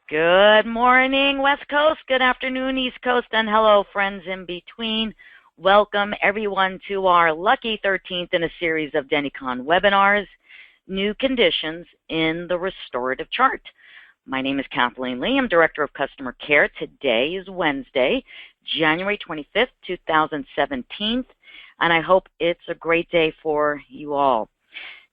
Good morning, West Coast. Good afternoon, East Coast. And hello, friends in between. Welcome, everyone, to our lucky 13th in a series of Denticon webinars, New Conditions in the Restorative Chart. My name is Kathleen Lee. I'm Director of Customer Care. Today is Wednesday, January 25th, 2017, and I hope it's a great day for you all.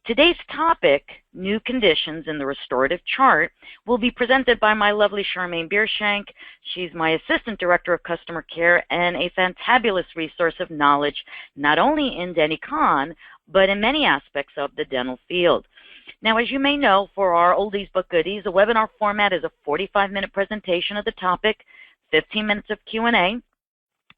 Today's topic, New Conditions in the Restorative Chart, will be presented by my lovely Charmaine Biershank. She's my Assistant Director of Customer Care and a fantabulous resource of knowledge, not only in Denticon, but in many aspects of the dental field. Now, as you may know, for our oldies but goodies, the webinar format is a 45-minute presentation of the topic, 15 minutes of Q&A.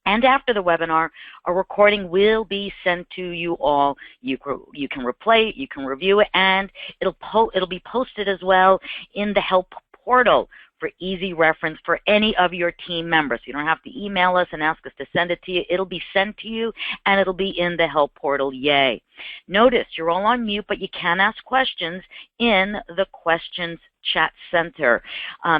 And after the webinar, a recording will be sent to you all. You can replay it, you can review it, and it'll be posted as well in the help portal for easy reference for any of your team members. You don't have to email us and ask us to send it to you. It'll be sent to you, and it'll be in the help portal. Yay. Notice you're all on mute, but you can ask questions in the questions chat center.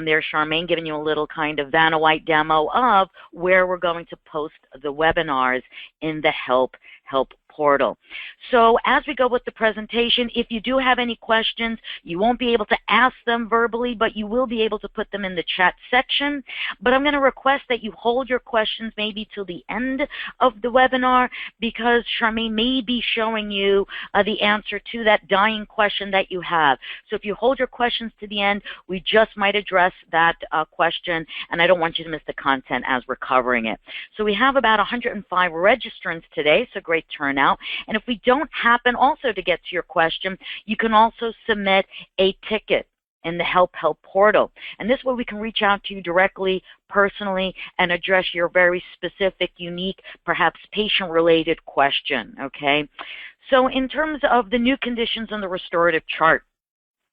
There's Charmaine giving you a little kind of Vanna White demo of where we're going to post the webinars in the help portal. So as we go with the presentation, if you do have any questions, you won't be able to ask them verbally, but you will be able to put them in the chat section. But I'm going to request that you hold your questions maybe till the end of the webinar, because Charmaine may be showing you the answer to that dying question that you have. So if you hold your questions to the end, we just might address that question, and I don't want you to miss the content as we're covering it. So we have about 105 registrants today, so great turnout. And if we don't happen also to get to your question, you can also submit a ticket in the help portal. And this way we can reach out to you directly, personally, and address your very specific, unique, perhaps patient-related question, okay? So in terms of the new conditions on the restorative chart,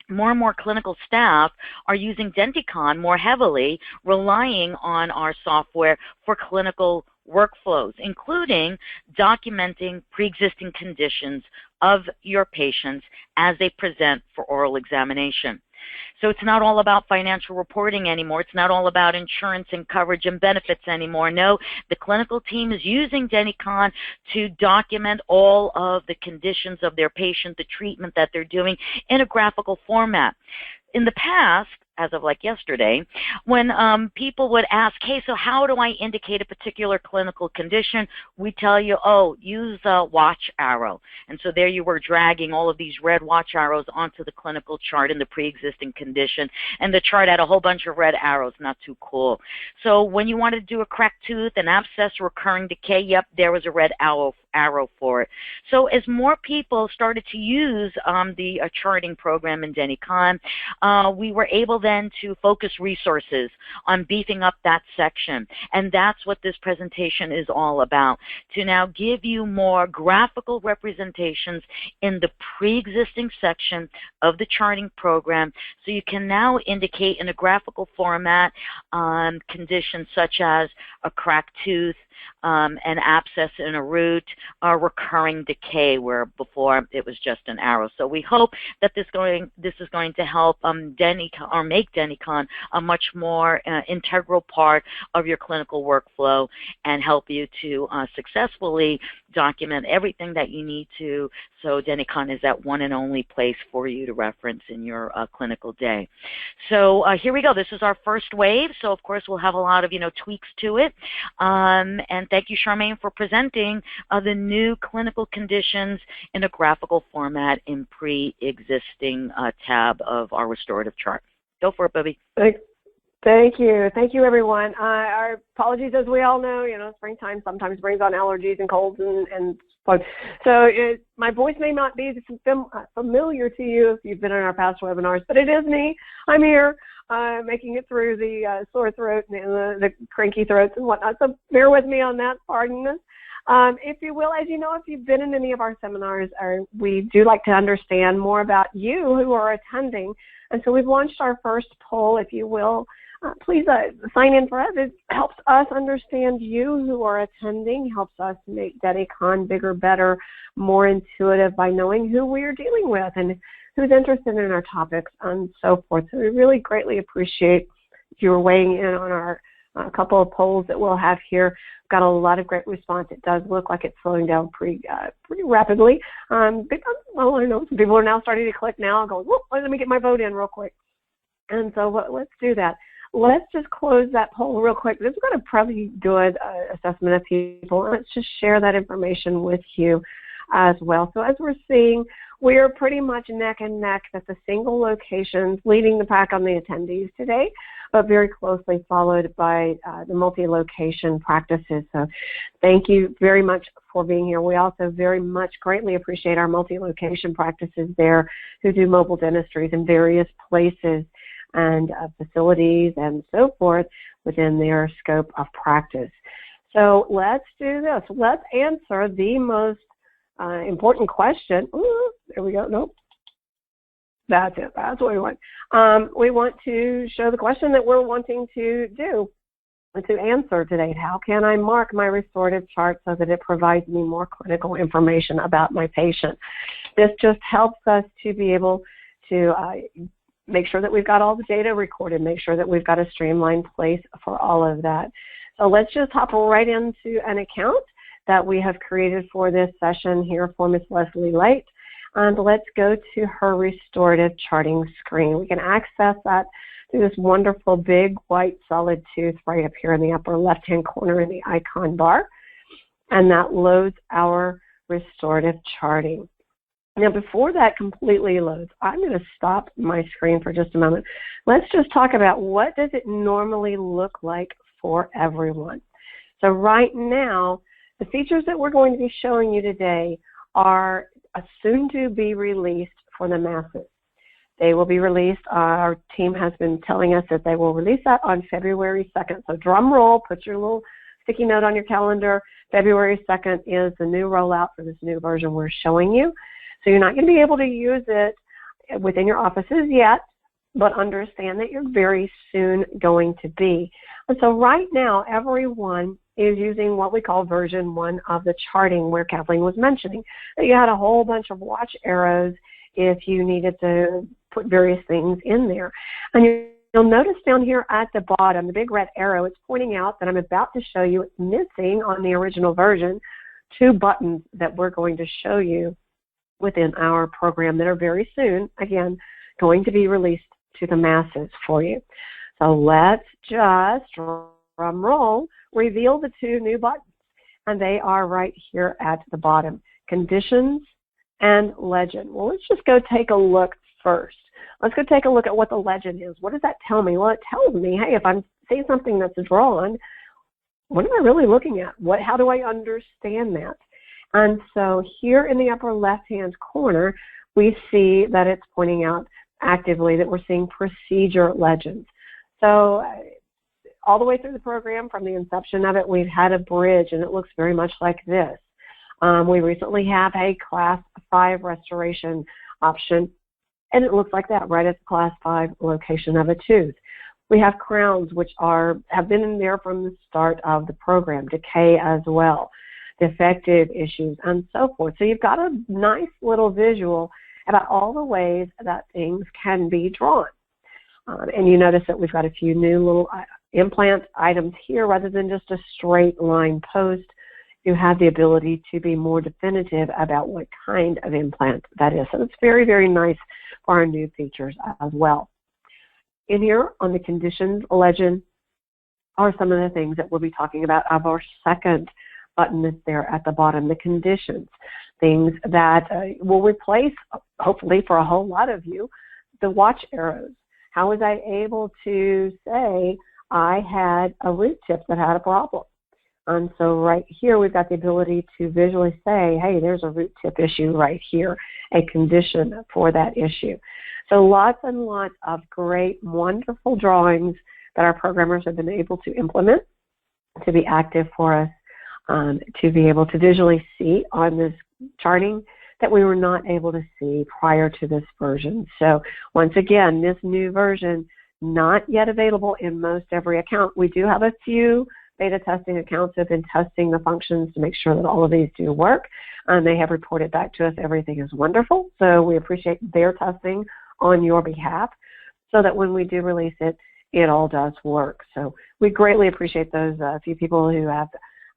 more and more clinical staff are using Denticon more heavily, relying on our software for clinical workflows, including documenting pre-existing conditions of your patients as they present for oral examination. So it's not all about financial reporting anymore. It's not all about insurance and coverage and benefits anymore. No, the clinical team is using Denticon to document all of the conditions of their patient, the treatment that they're doing in a graphical format. In the past, as of like yesterday, when people would ask, hey, so how do I indicate a particular clinical condition? We tell you, oh, use a watch arrow. And so there you were dragging all of these red watch arrows onto the clinical chart in the pre-existing condition. And the chart had a whole bunch of red arrows, not too cool. So when you wanted to do a cracked tooth, an abscess, recurring decay, yep, there was a red arrow for it. So as more people started to use the charting program in Denticon, we were able then to focus resources on beefing up that section. And that's what this presentation is all about, to now give you more graphical representations in the pre-existing section of the charting program, so you can now indicate in a graphical format conditions such as a cracked tooth, an abscess in a root, a recurring decay, where before it was just an arrow. So we hope that this is going to help make Denticon a much more integral part of your clinical workflow and help you to successfully document everything that you need to, so Denticon is that one and only place for you to reference in your clinical day. So here we go. This is our first wave, so of course we'll have a lot of tweaks to it. And thank you, Charmaine, for presenting the new clinical conditions in a graphical format in pre-existing tab of our restorative chart. Go for it, Bubby. Thank you. Thank you, everyone. Our apologies, as we all know, springtime sometimes brings on allergies and colds and fun. So my voice may not be familiar to you if you've been in our past webinars, but it is me. I'm here making it through the sore throat and the cranky throats and whatnot. So bear with me on that. Pardon us. If you will, as you know, if you've been in any of our seminars, we do like to understand more about you who are attending. And so we've launched our first poll, if you will. Please sign in for us. It helps us understand you who are attending, helps us make Denticon bigger, better, more intuitive by knowing who we are dealing with and who's interested in our topics and so forth. So we really greatly appreciate you're weighing in on our couple of polls that we'll have here. We've got a lot of great response. It does look like it's slowing down pretty rapidly. Because, well, I know some people are now starting to click now and going, whoop, let me get my vote in real quick. And so let's do that. Let's just close that poll real quick. This is going to probably do an assessment of people. Let's just share that information with you as well. So as we're seeing, we are pretty much neck and neck that the single locations leading the pack on the attendees today, but very closely followed by the multi-location practices. So thank you very much for being here. We also very much greatly appreciate our multi-location practices there who do mobile dentistries in various places and facilities and so forth within their scope of practice. So let's do this. Let's answer the most important question. Ooh, there we go. Nope. That's it. That's what we want. We want to show the question that we're wanting to do, to answer today. How can I mark my restorative chart so that it provides me more clinical information about my patient? This just helps us to be able to make sure that we've got all the data recorded, make sure that we've got a streamlined place for all of that. So let's just hop right into an account that we have created for this session here for Miss Leslie Light. And let's go to her restorative charting screen. We can access that through this wonderful big white solid tooth right up here in the upper left-hand corner in the icon bar. And that loads our restorative charting. Now, before that completely loads, I'm going to stop my screen for just a moment. Let's just talk about what does it normally look like for everyone. So right now, the features that we're going to be showing you today are soon to be released for the masses. They will be released. Our team has been telling us that they will release that on February 2nd. So drum roll, put your little sticky note on your calendar. February 2nd is the new rollout for this new version we're showing you. So you're not going to be able to use it within your offices yet, but understand that you're very soon going to be. And so right now, everyone is using what we call version 1 of the charting, where Kathleen was mentioning that you had a whole bunch of watch arrows if you needed to put various things in there. And you'll notice down here at the bottom, the big red arrow, it's pointing out that I'm about to show you it's missing on the original version 2 buttons that we're going to show you within our program that are very soon, again, going to be released to the masses for you. So let's just, drum roll, reveal the 2 new buttons. And they are right here at the bottom, Conditions and Legend. Well, let's just go take a look first. Let's go take a look at what the legend is. What does that tell me? Well, it tells me, hey, if I'm seeing something that's drawn, what am I really looking at? How do I understand that? And so here in the upper left-hand corner, we see that it's pointing out actively that we're seeing procedure legends. So all the way through the program, from the inception of it, we've had a bridge, and it looks very much like this. We recently have a Class 5 restoration option, and it looks like that right at the Class 5 location of a tooth. We have crowns, which have been in there from the start of the program, decay as well, defective issues, and so forth. So you've got a nice little visual about all the ways that things can be drawn. And you notice that we've got a few new little implant items here rather than just a straight line post. You have the ability to be more definitive about what kind of implant that is. So it's very, very nice for our new features as well. In here on the Conditions legend are some of the things that we'll be talking about of our second button that's there at the bottom, the Conditions, things that will replace, hopefully for a whole lot of you, the watch arrows. How was I able to say I had a root tip that had a problem? And so right here we've got the ability to visually say, hey, there's a root tip issue right here, a condition for that issue. So lots and lots of great, wonderful drawings that our programmers have been able to implement to be active for us, to be able to visually see on this charting that we were not able to see prior to this version. So once again, this new version, not yet available in most every account. We do have a few beta testing accounts that have been testing the functions to make sure that all of these do work. And they have reported back to us everything is wonderful. So we appreciate their testing on your behalf so that when we do release it, it all does work. So we greatly appreciate those few people who have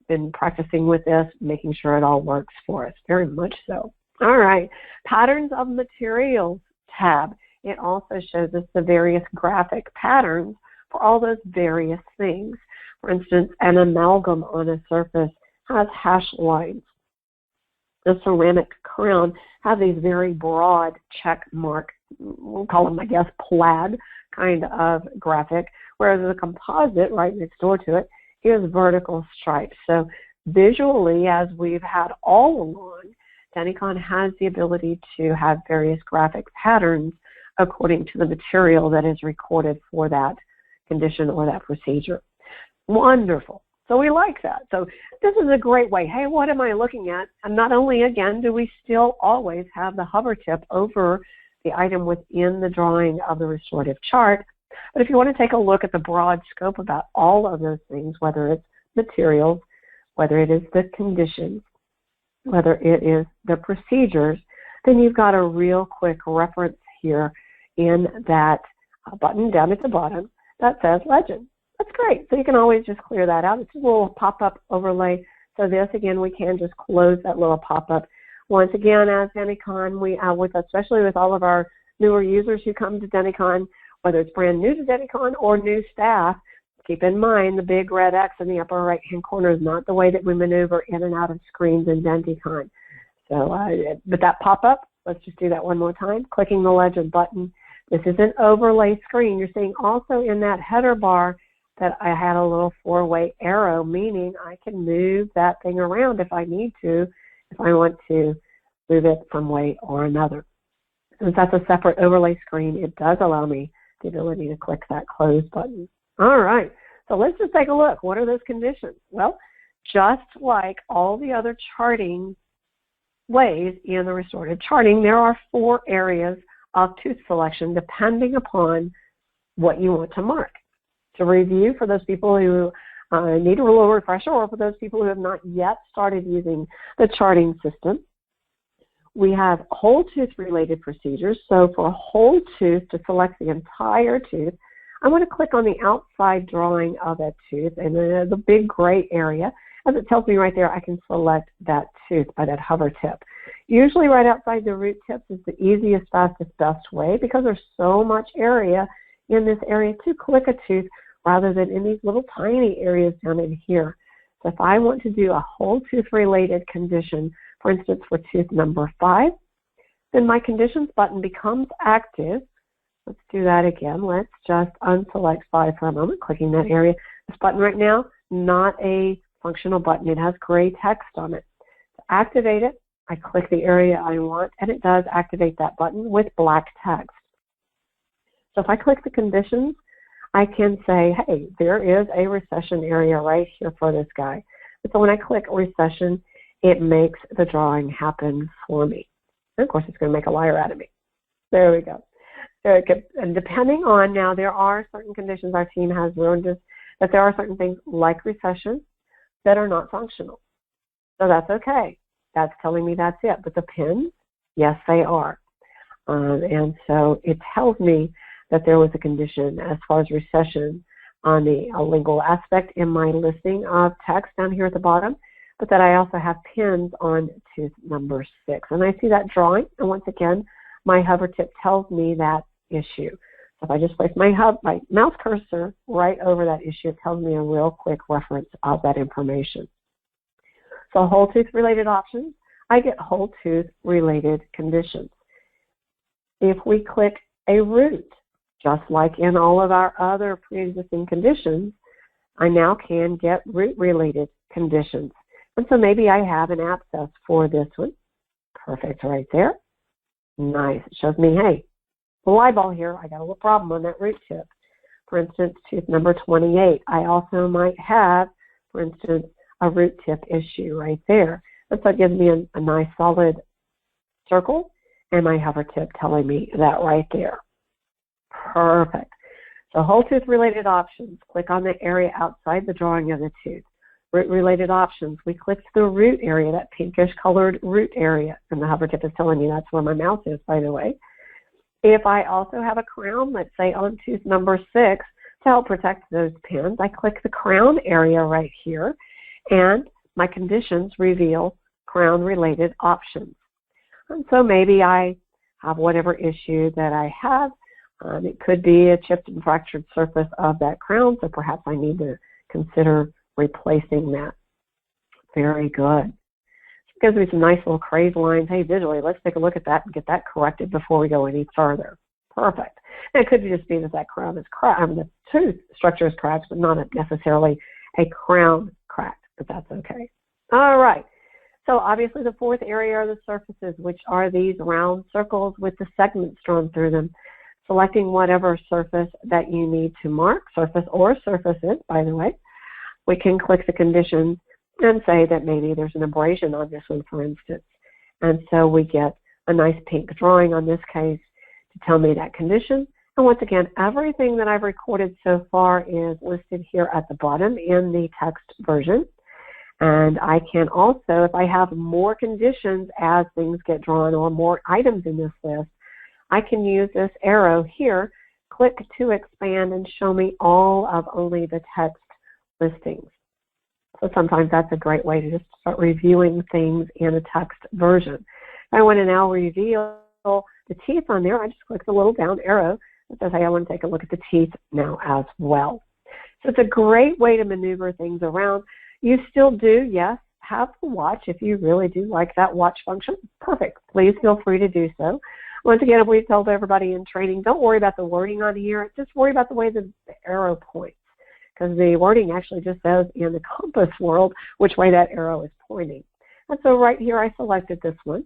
been practicing with this, making sure it all works for us, very much so. All right, Patterns of Materials tab. It also shows us the various graphic patterns for all those various things. For instance, an amalgam on a surface has hash lines. The ceramic crown has these very broad check mark, we'll call them, I guess, plaid kind of graphic, whereas the composite right next door to it is vertical stripes. So visually, as we've had all along, Denticon has the ability to have various graphic patterns according to the material that is recorded for that condition or that procedure. Wonderful. So we like that. So this is a great way. Hey, what am I looking at? And not only, again, do we still always have the hover tip over the item within the drawing of the restorative chart, but if you want to take a look at the broad scope about all of those things, whether it's materials, whether it is the conditions, whether it is the procedures, then you've got a real quick reference here in that button down at the bottom that says Legend. That's great. So you can always just clear that out. It's a little pop-up overlay. So this, again, we can just close that little pop-up. Once again, as Denticon, especially with all of our newer users who come to Denticon, whether it's brand new to Denticon or new staff, keep in mind the big red X in the upper right-hand corner is not the way that we maneuver in and out of screens in Denticon. So, but that pop-up, let's just do that one more time. Clicking the Legend button. This is an overlay screen. You're seeing also in that header bar that I had a little four-way arrow, meaning I can move that thing around if I need to, if I want to move it from way or another. Since that's a separate overlay screen, it does allow me the ability to click that close button. All right, so let's just take a look. What are those conditions? Well, just like all the other charting ways in the restorative charting, there are 4 areas of tooth selection depending upon what you want to mark. To review, for those people who need a little refresher, or for those people who have not yet started using the charting system, we have whole tooth related procedures. So for a whole tooth, to select the entire tooth, I'm going to click on the outside drawing of that tooth and the big gray area. As it tells me right there, I can select that tooth by that hover tip. Usually right outside the root tips is the easiest, fastest, best way because there's so much area in this area to click a tooth rather than in these little tiny areas down in here. So if I want to do a whole tooth related condition, for instance, for tooth number 5, then my conditions button becomes active. Let's do that again. Let's just unselect 5 for a moment, clicking that area. This button right now, not a functional button. It has gray text on it. To activate it, I click the area I want, and it does activate that button with black text. So if I click the conditions, I can say, hey, there is a recession area right here for this guy. And so when I click recession, it makes the drawing happen for me. And of course, it's going to make a liar out of me. There we go. And depending on, now there are certain conditions our team has learned that there are certain things like recession that are not functional. So that's okay. That's telling me that's it. But the pins, yes, they are. And so it tells me that there was a condition as far as recession on the lingual aspect in my listing of text down here at the bottom, but that I also have pins on tooth number 6. And I see that drawing, and once again, my hover tip tells me that issue. So if I just place my mouse cursor right over that issue, it tells me a real quick reference of that information. So whole tooth related options, I get whole tooth related conditions. If we click a root, just like in all of our other pre-existing conditions, I now can get root-related conditions. And so maybe I have an abscess for this one. Perfect, right there. Nice. It shows me, hey, little eyeball here. I got a little problem on that root tip. For instance, tooth number 28. I also might have, for instance, a root tip issue right there. And so it gives me a nice solid circle and my hover tip telling me that right there. Perfect. So whole tooth related options, click on the area outside the drawing of the tooth. Root related options, we click the root area, that pinkish colored root area, and the hover tip is telling me that's where my mouse is, by the way. If I also have a crown, let's say on tooth number 6, to help protect those pins, I click the crown area right here, and my conditions reveal crown-related options. And so maybe I have whatever issue that I have. It could be a chipped and fractured surface of that crown, so perhaps I need to consider replacing that. Very good. It gives me some nice little crazed lines. Hey, visually, let's take a look at that and get that corrected before we go any further. Perfect. And it could just be that that crown is cracked. The tooth structure is cracked, but not necessarily a crown cracked, but that's okay. All right. So obviously the fourth area are the surfaces, which are these round circles with the segments drawn through them. Selecting whatever surface that you need to mark, surface or surfaces, by the way, we can click the conditions and say that maybe there's an abrasion on this one, for instance. And so we get a nice pink drawing on this case to tell me that condition. And once again, everything that I've recorded so far is listed here at the bottom in the text version. And I can also, if I have more conditions as things get drawn or more items in this list, I can use this arrow here, click to expand and show me all of only the text listings. So sometimes that's a great way to just start reviewing things in a text version. If I want to now reveal the teeth on there, I just click the little down arrow that says, hey, I want to take a look at the teeth now as well. So it's a great way to maneuver things around. You still do, yes, have the watch if you really do like that watch function. Perfect. Please feel free to do so. Once again, if we've told everybody in training, don't worry about the wording on here. Just worry about the way the arrow points, because the wording actually just says in the compass world which way that arrow is pointing. And so right here I selected this one,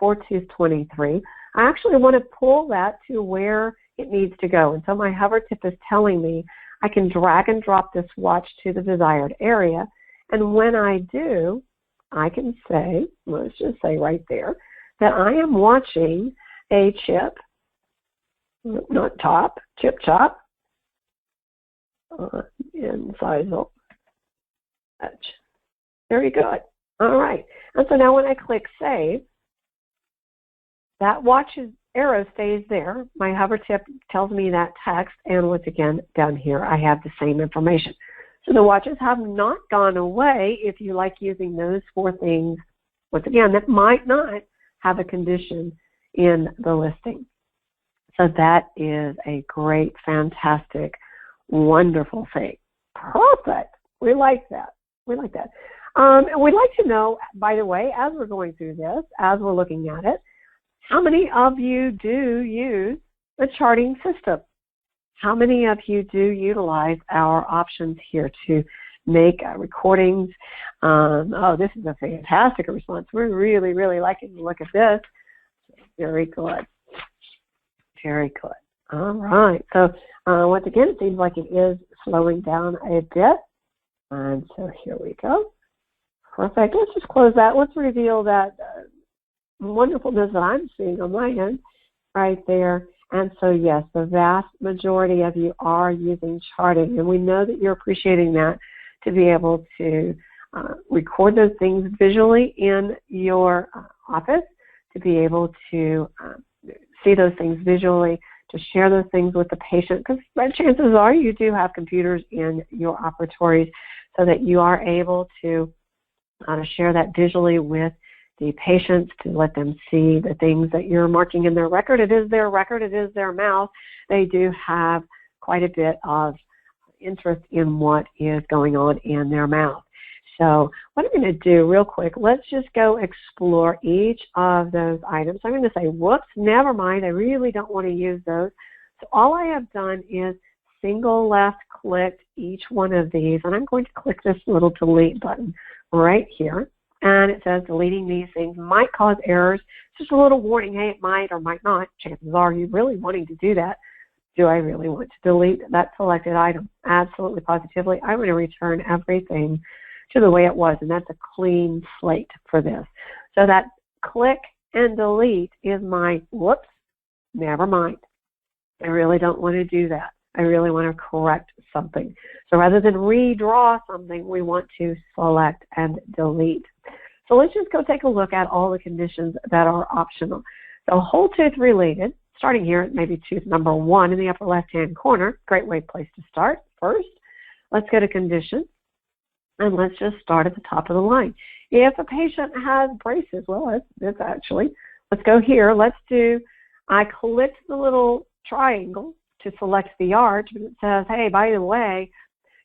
4-tooth-23. I actually want to pull that to where it needs to go. And so my hover tip is telling me I can drag and drop this watch to the desired area. And when I do, I can say, let's just say right there, that I am watching a chip, not top, chip chop, incisal edge. Very good. All right. And so now when I click save, that watch's arrow stays there. My hover tip tells me that text, and once again, down here, I have the same information. So the watches have not gone away if you like using those four things, once again, that might not have a condition in the listing. So that is a great, fantastic, wonderful thing. Perfect. We like that. We like that. And we'd like to know, by the way, as we're going through this, as we're looking at it, how many of you do use the charting system? How many of you do utilize our options here to make recordings? Oh, this is a fantastic response. We're really, really liking to look at this. Very good. Very good. All right. So once again, it seems like it is slowing down a bit. And so here we go. Perfect. Let's just close that. Let's reveal that wonderfulness that I'm seeing on my end right there. And so, yes, the vast majority of you are using charting, and we know that you're appreciating that to be able to record those things visually in your office, to be able to see those things visually, to share those things with the patient, because chances are you do have computers in your operatories so that you are able to share that visually with the patients, to let them see the things that you're marking in their record. It is their record. It is their mouth. They do have quite a bit of interest in what is going on in their mouth. So what I'm going to do real quick, let's just go explore each of those items. I'm going to say, whoops, never mind. I really don't want to use those. So all I have done is single left clicked each one of these, and I'm going to click this little delete button right here. And it says deleting these things might cause errors. It's just a little warning, hey, it might or might not. Chances are you're really wanting to do that. Do I really want to delete that selected item? Absolutely, positively. I want to return everything to the way it was, and that's a clean slate for this. So that click and delete is my, whoops, never mind. I really don't want to do that. I really want to correct something. So rather than redraw something, we want to select and delete. So let's just go take a look at all the conditions that are optional. So whole tooth related, starting here at maybe tooth number 1 in the upper left-hand corner. Great place to start. First, let's go to conditions, and let's just start at the top of the line. If a patient has braces, well, that's actually, let's go here. I clicked the little triangle to select the arch, but it says, hey, by the way,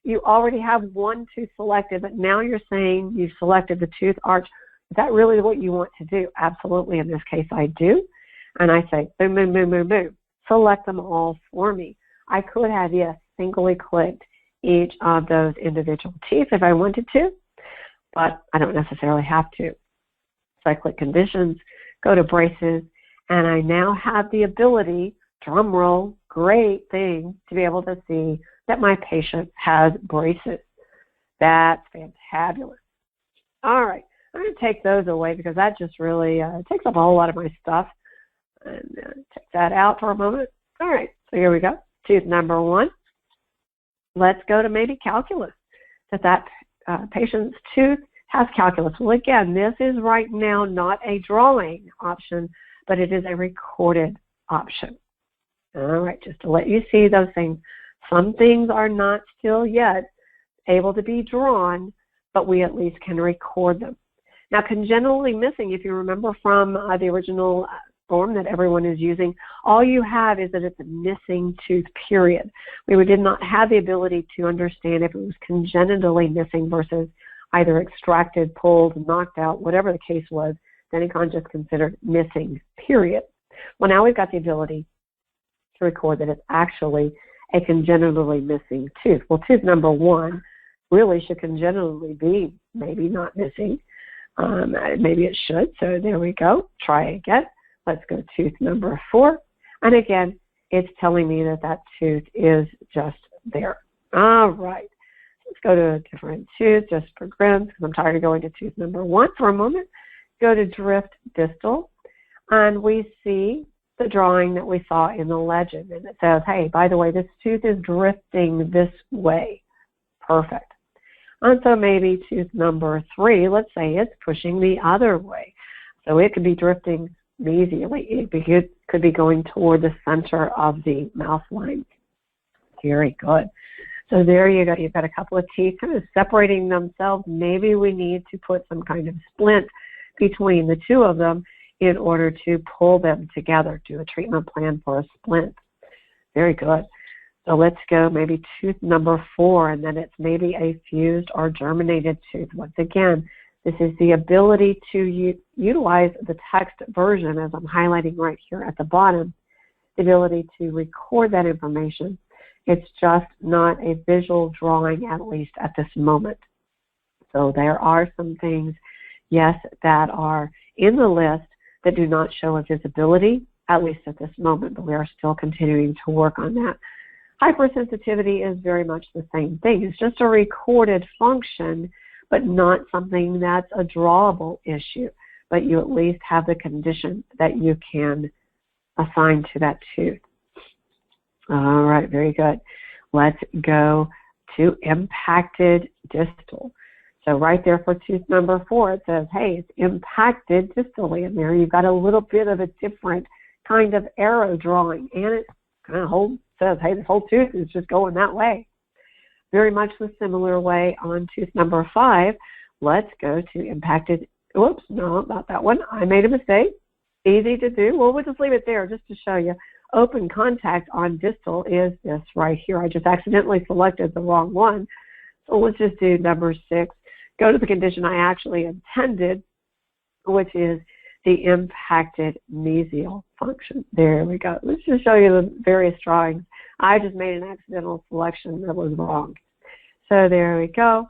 you already have one tooth selected, but now you're saying you've selected the tooth arch. Is that really what you want to do? Absolutely. In this case, I do. And I say, boom, boom, boom, boom, boom. Select them all for me. I could have, yes, singly clicked each of those individual teeth if I wanted to, but I don't necessarily have to. So I click conditions, go to braces, and I now have the ability, drum roll, great thing, to be able to see that my patient has braces. That's fantabulous. All right, I'm going to take those away because that just really takes up a whole lot of my stuff. And take that out for a moment. All right, so here we go. Tooth number 1. Let's go to maybe calculus. That patient's tooth has calculus. Well, again, this is right now not a drawing option, but it is a recorded option. All right, just to let you see those things. Some things are not still yet able to be drawn, but we at least can record them. Now, congenitally missing, if you remember from the original form that everyone is using, all you have is that it's a missing tooth, period. We did not have the ability to understand if it was congenitally missing versus either extracted, pulled, knocked out, whatever the case was. Denticon just considered missing, period. Well, now we've got the ability to record that it's actually a congenitally missing tooth. Well, tooth number 1 really should congenitally be maybe not missing. Maybe it should. So there we go. Try again. Let's go tooth number 4. And again, it's telling me that that tooth is just there. All right. Let's go to a different tooth just for grins because I'm tired of going to tooth number 1 for a moment. Go to drift distal. And we see the drawing that we saw in the legend. And it says, hey, by the way, this tooth is drifting this way. Perfect. And so maybe tooth number 3, let's say it's pushing the other way. So it could be drifting mesially. It could be going toward the center of the mouth line. Very good. So there you go. You've got a couple of teeth kind of separating themselves. Maybe we need to put some kind of splint between the two of them in order to pull them together, do a treatment plan for a splint. Very good. So let's go maybe tooth number 4, and then it's maybe a fused or germinated tooth. Once again, this is the ability to utilize the text version, as I'm highlighting right here at the bottom, the ability to record that information. It's just not a visual drawing, at least at this moment. So there are some things, yes, that are in the list that do not show a visibility, at least at this moment, but we are still continuing to work on that. Hypersensitivity is very much the same thing. It's just a recorded function, but not something that's a drawable issue. But you at least have the condition that you can assign to that tooth. All right, very good. Let's go to impacted distal. So right there for tooth number 4, it says, hey, it's impacted distally. And there you've got a little bit of a different kind of arrow drawing. And it kind of says, hey, this whole tooth is just going that way. Very much the similar way on tooth number 5. Let's go to impacted. Whoops, no, not that one. I made a mistake. Easy to do. Well, we'll just leave it there just to show you. Open contact on distal is this right here. I just accidentally selected the wrong one. So let's just do number 6. Go to the condition I actually intended, which is the impacted mesial function. There we go. Let's just show you the various drawings. I just made an accidental selection that was wrong. So there we go.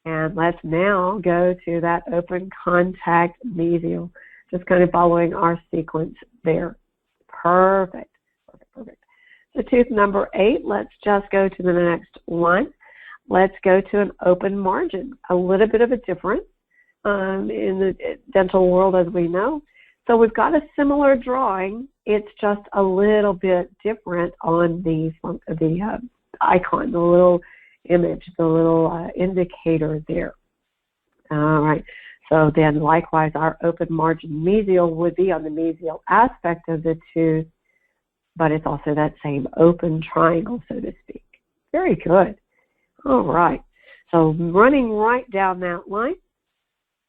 And let's now go to that open contact mesial, just kind of following our sequence there. Perfect. Perfect, perfect. So tooth number 8, let's just go to the next one. Let's go to an open margin, a little bit of a difference in the dental world as we know. So we've got a similar drawing. It's just a little bit different on the icon, the little image, the little indicator there. All right. So then likewise, our open margin mesial would be on the mesial aspect of the tooth. but it's also that same open triangle, so to speak. Very good. All right. So running right down that line,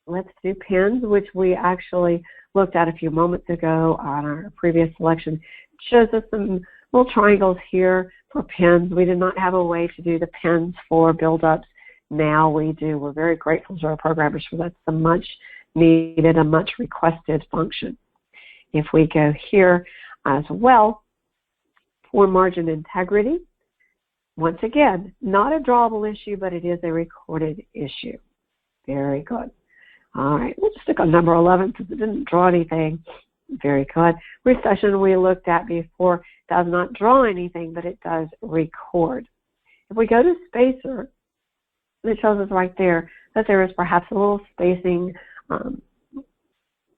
let's do pins, which we actually looked at a few moments ago on our previous selection. It shows us some little triangles here for pins. We did not have a way to do the pins for build-ups. Now we do. We're very grateful to our programmers for that. It's a much needed, a much requested function. If we go here as well, for margin integrity, once again, not a drawable issue, but it is a recorded issue. Very good. All right, we'll just stick on number 11 since it didn't draw anything. Very good. Recession we looked at before does not draw anything, but it does record. If we go to spacer, it shows us right there that there is perhaps a little spacing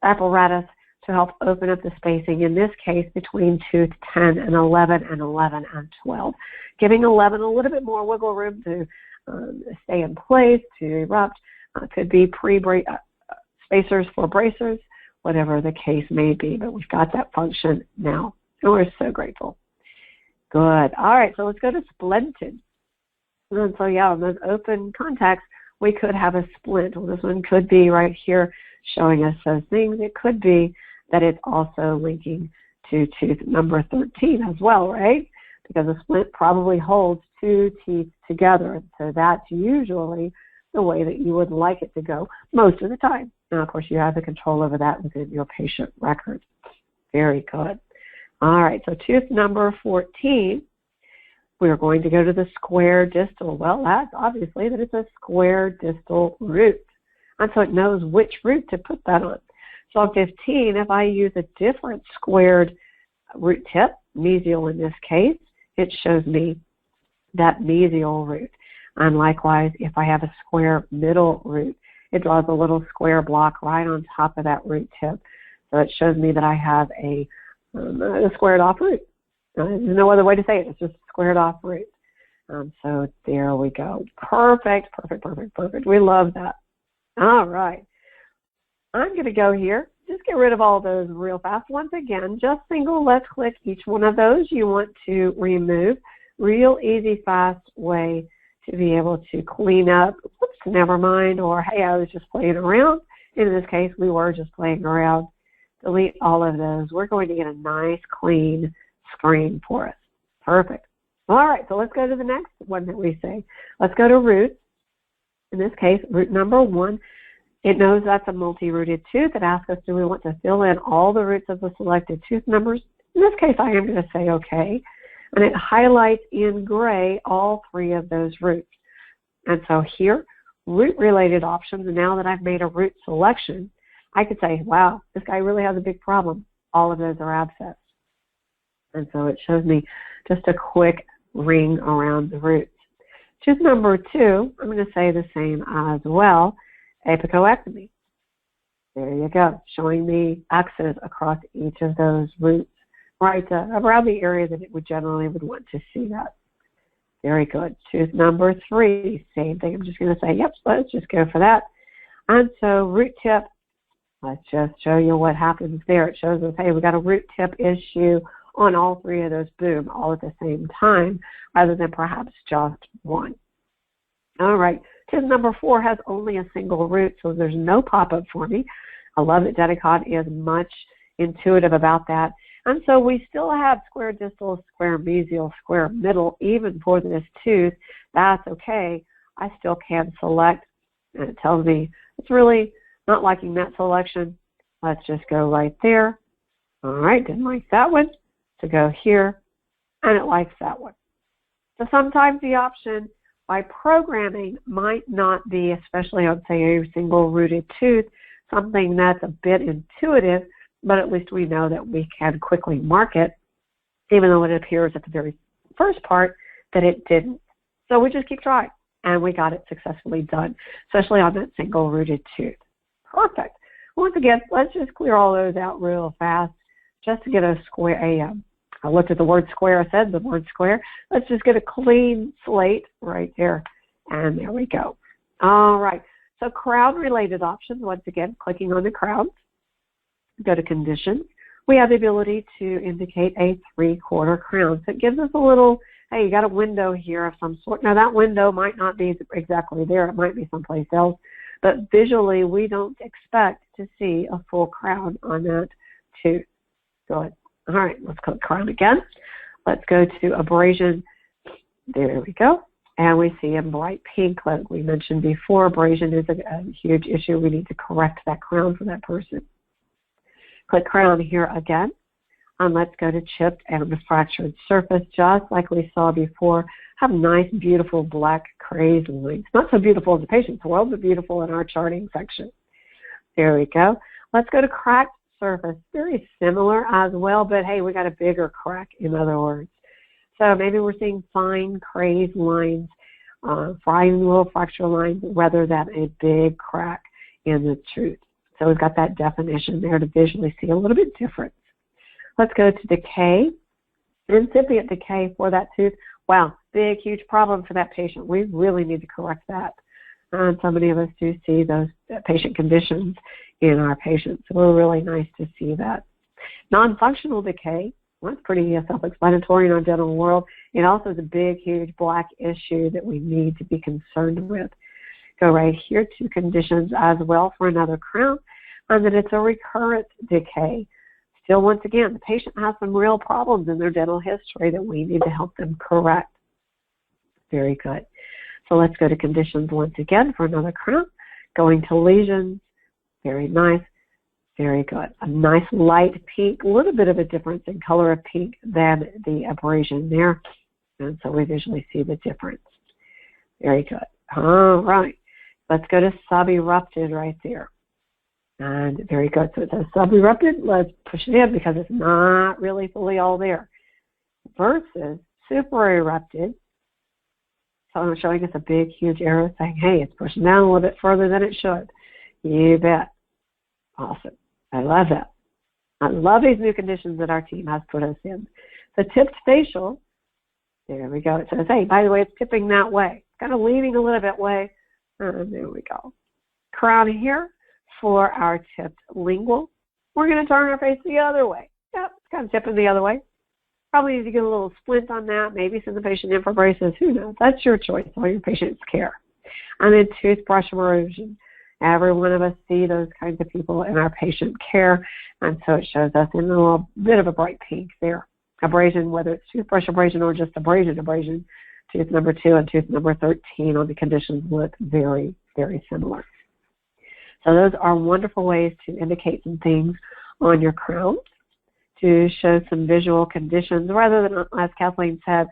apparatus to help open up the spacing, in this case between tooth 10 and 11 and 11 and 12, giving 11 a little bit more wiggle room to stay in place, to erupt. Could be spacers for bracers, whatever the case may be, but we've got that function now, and we're so grateful. Good. All right, so let's go to splinted. And so, yeah, on those open contacts, we could have a splint. Well, this one could be right here showing us those things. It could be that it's also linking to tooth number 13 as well, right? Because a splint probably holds two teeth together. And so that's usually the way that you would like it to go most of the time. Now, of course, you have the control over that within your patient record. Very good. All right, so tooth number 14, we're going to go to the square distal. Well, that's obviously that it's a square distal root. And so it knows which root to put that on. So on 15, if I use a different squared root tip, mesial in this case, it shows me that mesial root. And likewise, if I have a square middle root, it draws a little square block right on top of that root tip. So it shows me that I have a squared off root. There's no other way to say it. It's just a squared off root. So there we go. Perfect, perfect, perfect, perfect. We love that. All right. I'm going to go here. Just get rid of all those real fast. Once again, just single left click each one of those you want to remove. Real easy, fast way to be able to clean up, oops, never mind, or hey, I was just playing around. In this case, we were just playing around. Delete all of those. We're going to get a nice, clean screen for us. Perfect. All right, so let's go to the next one that we say. Let's go to roots. In this case, root number 1. It knows that's a multi-rooted tooth. It asks us, do we want to fill in all the roots of the selected tooth numbers? In this case, I am going to say okay. And it highlights in gray all 3 of those roots. And so here, root-related options, and now that I've made a root selection, I could say, wow, this guy really has a big problem. All of those are abscessed. And so it shows me just a quick ring around the roots. Tooth number 2, I'm going to say the same as well, apicoectomy. There you go, showing the axis across each of those roots, right around the area that it would generally want to see that. Very good. Tooth number 3, same thing. I'm just going to say, yep, let's just go for that. And so root tip, let's just show you what happens there. It shows us, hey, we got a root tip issue on all 3 of those, boom, all at the same time, rather than perhaps just one. All right, tooth number 4 has only a single root, so there's no pop-up for me. I love that Denticon is much intuitive about that. And so we still have square distal, square mesial, square middle, even for this tooth. That's okay. I still can select, and it tells me it's really not liking that selection. Let's just go right there. All right, didn't like that one. To go here, and it likes that one. So sometimes the option by programming might not be, especially on, say, a single-rooted tooth, something that's a bit intuitive, but at least we know that we can quickly mark it, even though it appears at the very first part that it didn't. So we just keep trying, and we got it successfully done, especially on that single-rooted tooth. Perfect. Once again, let's just clear all those out real fast just to get a square, I looked at the word square, I said the word square. Let's just get a clean slate right there. And there we go. All right. So crown-related options, once again, clicking on the crown. Go to conditions. we have the ability to indicate a 3/4 crown. So it gives us a little, hey, you got a window here of some sort. Now that window might not be exactly there. It might be someplace else. But visually, we don't expect to see a full crown on that tooth. Good. All right, let's click crown again. Let's go to abrasion. There we go. And we see a bright pink, like we mentioned before. Abrasion is a huge issue. We need to correct that crown for that person. Click crown here again. And let's go to chipped and fractured surface, just like we saw before. Have nice, beautiful black crazed lines. Not so beautiful in the patient's world, but beautiful in our charting section. There we go. Let's go to cracked surface. Very similar as well, but hey, we got a bigger crack, in other words. So maybe we're seeing fine crazed lines, fine little fracture lines, rather than a big crack in the tooth. So we've got that definition there to visually see a little bit different. Let's go to decay. Incipient decay for that tooth. Wow, big, huge problem for that patient. We really need to correct that. And so many of us do see those patient conditions in our patients. So we're really nice to see that. Non-functional decay, well, that's pretty self-explanatory in our dental world. It also is a big, huge black issue that we need to be concerned with. Go right here to conditions as well for another crown, and that it's a recurrent decay. Still, once again, the patient has some real problems in their dental history that we need to help them correct. Very good. So let's go to conditions once again for another crown. Going to lesions. Very nice. Very good. A nice light pink, a little bit of a difference in color of pink than the abrasion there. And so we visually see the difference. Very good. All right. Let's go to suberupted right there. And very good. So it says suberupted. Let's push it in because it's not really fully all there. Versus supererupted. So I'm showing us a big, huge arrow saying, hey, it's pushing down a little bit further than it should. You bet. Awesome. I love that. I love these new conditions that our team has put us in. The tipped facial, there we go. It says, hey, by the way, it's tipping that way. Kind of leaning a little bit way. And there we go. Crown here for our tipped lingual. We're going to turn our face the other way. Yep, it's kind of tipping the other way. Probably need to get a little splint on that. Maybe send the patient in for braces. Who knows? That's your choice or your patient's care. And then toothbrush erosion. Every one of us see those kinds of people in our patient care, and so it shows us in a little bit of a bright pink there. Abrasion, whether it's toothbrush abrasion or just abrasion, tooth number 2 and tooth number 13 on the conditions look very, very similar. So those are wonderful ways to indicate some things on your crowns, to show some visual conditions, rather than, as Kathleen said,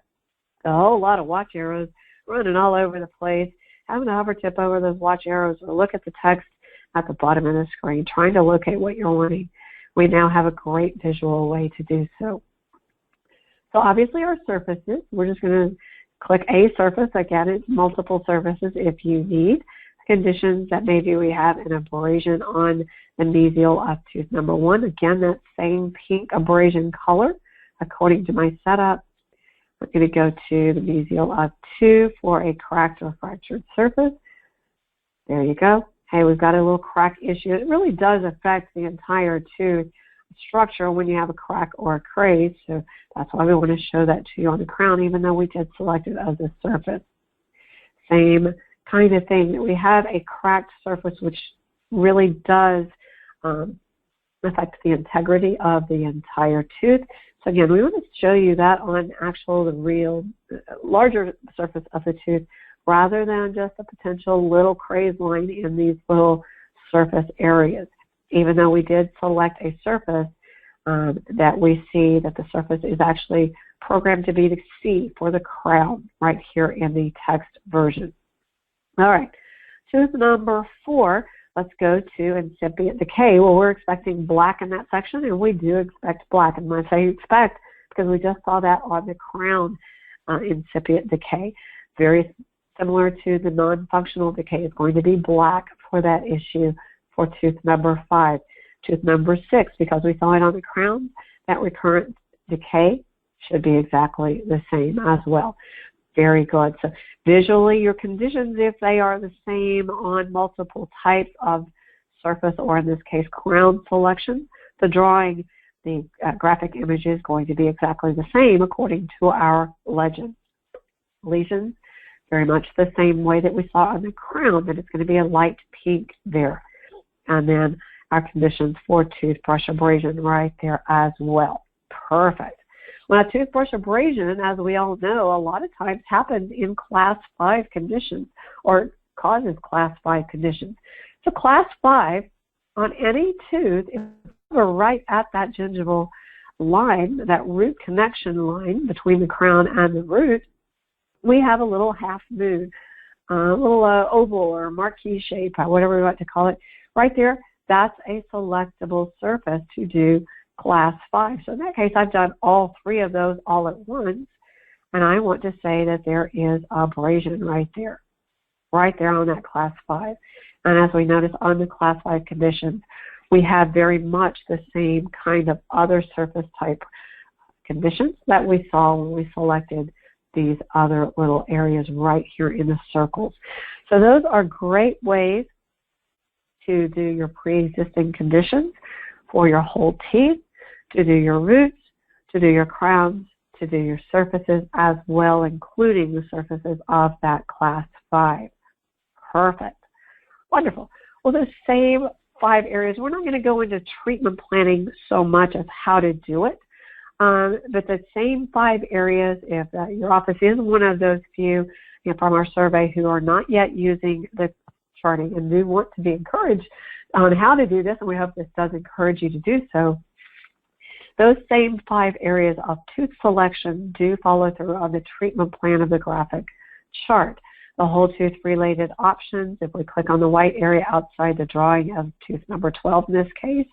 a whole lot of watch arrows running all over the place. Having to hover tip over those watch arrows or look at the text at the bottom of the screen, trying to locate what you're wanting. We now have a great visual way to do so. So obviously our surfaces, we're just going to click a surface. Again, it's multiple surfaces if you need. Conditions that maybe we have an abrasion on the mesial of tooth number 1. Again, that same pink abrasion color according to my setup. We're going to go to the mesial of 2 for a cracked or fractured surface. There you go. Hey, we've got a little crack issue. It really does affect the entire tooth structure when you have a crack or a craze. So that's why we want to show that to you on the crown, even though we did select it as a surface. Same kind of thing. We have a cracked surface, which really does affect the integrity of the entire tooth. So again, we want to show you that on the real larger surface of the tooth, rather than just a potential little crazed line in these little surface areas. Even though we did select a surface, that we see that the surface is actually programmed to be the C for the crown right here in the text version. All right, tooth number 4. Let's go to incipient decay. Well, we're expecting black in that section, and we do expect black. And I say expect because we just saw that on the crown incipient decay. Very similar to the non-functional decay. It's going to be black for that issue for tooth number 5. Tooth number 6, because we saw it on the crown, that recurrent decay should be exactly the same as well. Very good. So visually, your conditions, if they are the same on multiple types of surface, or in this case, crown selection, the drawing the graphic image is going to be exactly the same according to our legend. Lesions, very much the same way that we saw on the crown, that it's going to be a light pink there. And then our conditions for toothbrush abrasion right there as well. Perfect. Well, a toothbrush abrasion, as we all know, a lot of times happens in class 5 conditions or causes class 5 conditions. So class 5 on any tooth, if we're right at that gingival line, that root connection line between the crown and the root, we have a little half moon, a little oval or marquee shape, whatever we want to call it. Right there, that's a selectable surface to do class 5. So in that case, I've done all 3 of those all at once, and I want to say that there is abrasion right there on that class 5. And as we notice on the class 5 conditions, we have very much the same kind of other surface type conditions that we saw when we selected these other little areas right here in the circles. So those are great ways to do your pre-existing conditions for your whole teeth, to do your roots, to do your crowns, to do your surfaces as well, including the surfaces of that class 5. Perfect. Wonderful. Well, those same 5 areas, we're not going to go into treatment planning so much as how to do it. But the same 5 areas, if your office is one of those few from our survey who are not yet using the charting and do want to be encouraged on how to do this, and we hope this does encourage you to do so, those same 5 areas of tooth selection do follow through on the treatment plan of the graphic chart. The whole tooth related options, if we click on the white area outside the drawing of tooth number 12 in this case,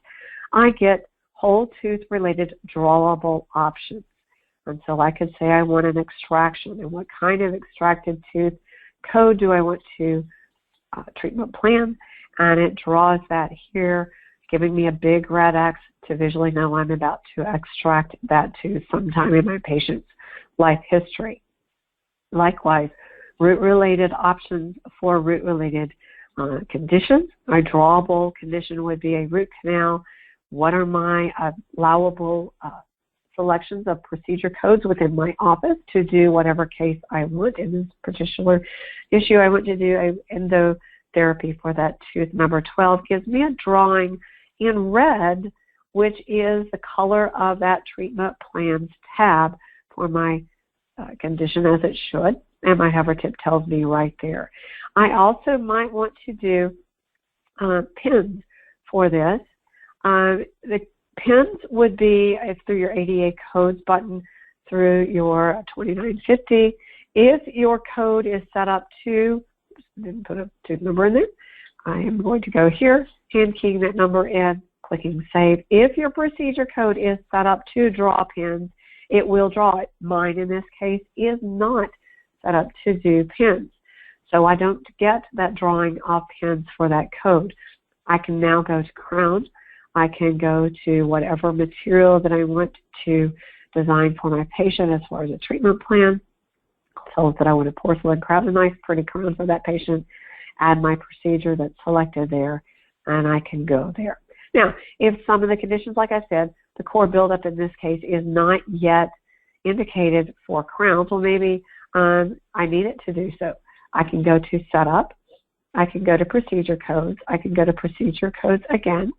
I get whole tooth related drawable options. And so I could say I want an extraction, and what kind of extracted tooth code do I want to treatment plan, and it draws that here, giving me a big red X to visually know I'm about to extract that tooth sometime in my patient's life history. Likewise, root-related options for root-related conditions. My drawable condition would be a root canal. What are my allowable selections of procedure codes within my office to do whatever case I want in this particular issue? I want to do an endotherapy for that tooth number 12. Gives me a drawing in red, which is the color of that treatment plans tab for my condition, as it should, and my hover tip tells me right there. I also might want to do pins for this. The pins would be through your ADA codes button, through your 2950. If your code is set up to, didn't put a tooth number in there, I am going to go here, hand keying that number in, clicking save. If your procedure code is set up to draw pins, it will draw it. Mine in this case is not set up to do pins. So I don't get that drawing of pins for that code. I can now go to crown. I can go to whatever material that I want to design for my patient as far as a treatment plan. So that I want a porcelain crown, a nice pretty crown for that patient, add my procedure that's selected there, and I can go there. Now, if some of the conditions, like I said, the core buildup in this case is not yet indicated for crowns, well, maybe I need it to do so. I can go to Setup. I can go to Procedure Codes. I can go to Procedure Codes again.